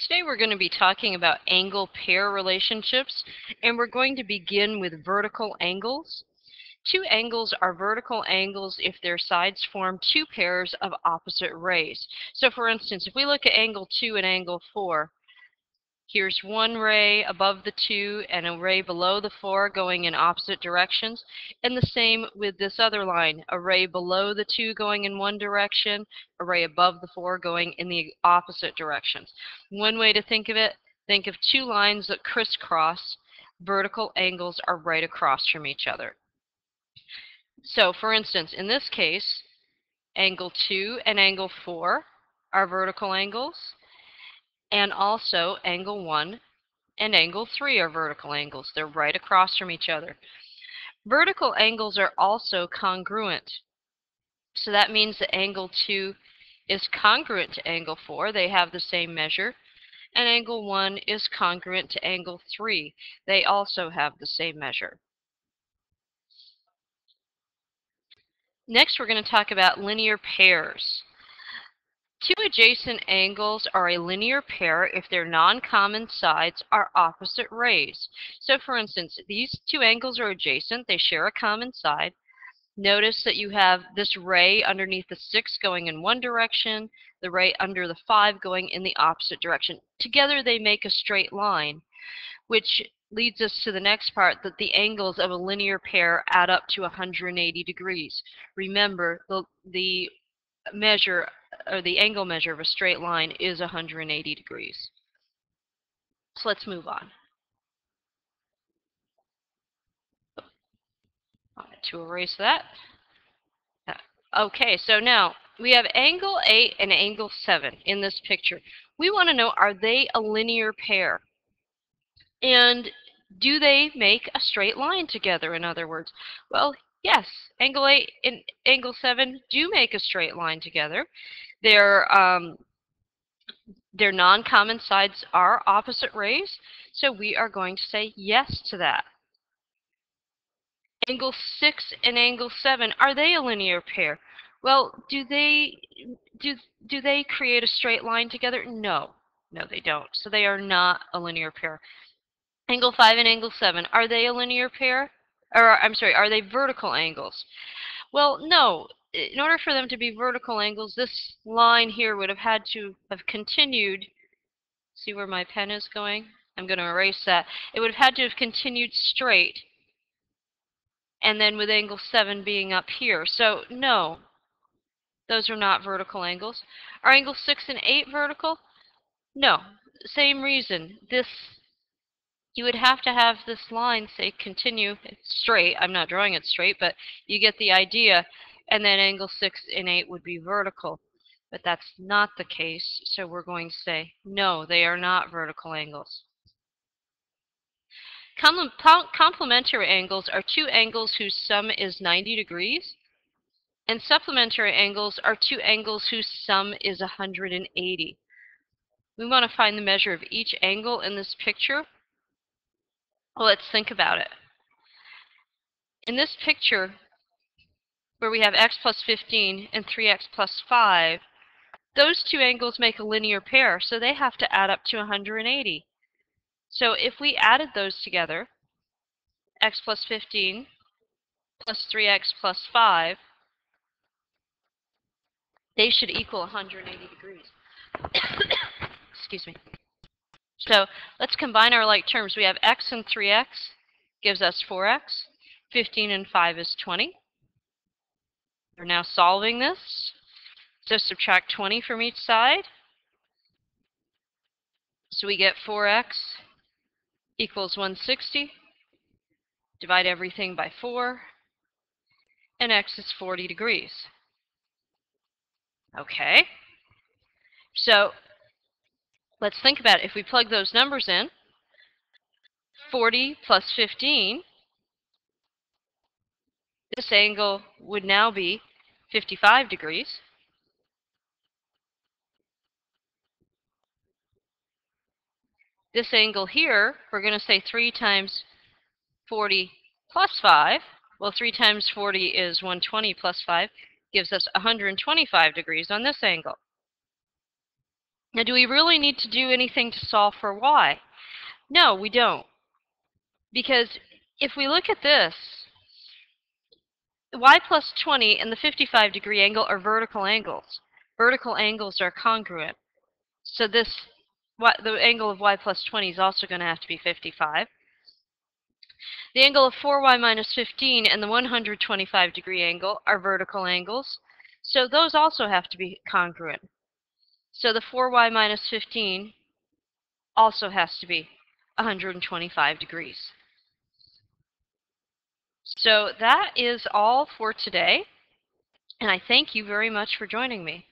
Today we're going to be talking about angle pair relationships, and we're going to begin with vertical angles. Two angles are vertical angles if their sides form two pairs of opposite rays. So for instance, if we look at angle 2 and angle 4, here's one ray above the 2 and a ray below the 4 going in opposite directions. And the same with this other line, a ray below the 2 going in one direction, a ray above the 4 going in the opposite directions. One way to think of it, think of two lines that crisscross. Vertical angles are right across from each other. So for instance, in this case, angle 2 and angle 4 are vertical angles, and also angle 1 and angle 3 are vertical angles. They're right across from each other. Vertical angles are also congruent. So that means that angle 2 is congruent to angle 4. They have the same measure. And angle 1 is congruent to angle 3. They also have the same measure. Next, we're going to talk about linear pairs. Two adjacent angles are a linear pair if their non-common sides are opposite rays. So for instance, these two angles are adjacent, they share a common side. Notice that you have this ray underneath the 6 going in one direction, the ray under the 5 going in the opposite direction. Together they make a straight line, which leads us to the next part, that the angles of a linear pair add up to 180 degrees. Remember, the measure, or the angle measure of a straight line is 180 degrees. So let's move on. To erase that. Okay, so now we have angle 8 and angle 7 in this picture. We want to know, are they a linear pair? And do they make a straight line together, in other words? Well, yes, angle 8 and angle 7 do make a straight line together. Their non-common sides are opposite rays, so we are going to say yes to that. Angle 6 and angle 7, are they a linear pair? Well, do they create a straight line together? No. No, they don't. So they are not a linear pair. Angle 5 and angle 7, are they a linear pair? Or, I'm sorry, are they vertical angles? Well, no. In order for them to be vertical angles, this line here would have had to have continued. See where my pen is going? I'm going to erase that. It would have had to have continued straight, and then with angle 7 being up here. So, no, those are not vertical angles. Are angle 6 and 8 vertical? No. Same reason. You would have to have this line, say, continue straight. I'm not drawing it straight, but you get the idea. And then angle 6 and 8 would be vertical. But that's not the case, so we're going to say, no, they are not vertical angles. Complementary angles are two angles whose sum is 90 degrees. And supplementary angles are two angles whose sum is 180. We want to find the measure of each angle in this picture. Well, let's think about it. In this picture, where we have x plus 15 and 3x plus 5, those two angles make a linear pair, so they have to add up to 180. So if we added those together, x plus 15 plus 3x plus 5, they should equal 180 degrees. Excuse me. So let's combine our like terms. We have x and 3x gives us 4x. 15 and 5 is 20. We're now solving this. So subtract 20 from each side. So we get 4x equals 160. Divide everything by 4. And x is 40 degrees. Okay. So let's think about it. If we plug those numbers in, 40 plus 15, this angle would now be 55 degrees. This angle here, we're going to say 3 times 40 plus 5. Well, 3 times 40 is 120 plus 5, gives us 125 degrees on this angle. Now, do we really need to do anything to solve for y? No, we don't. Because if we look at this, y plus 20 and the 55-degree angle are vertical angles. Vertical angles are congruent. So this, the angle of y plus 20 is also going to have to be 55. The angle of 4y minus 15 and the 125-degree angle are vertical angles. So those also have to be congruent. So the 4y minus 15 also has to be 125 degrees. So that is all for today, and I thank you very much for joining me.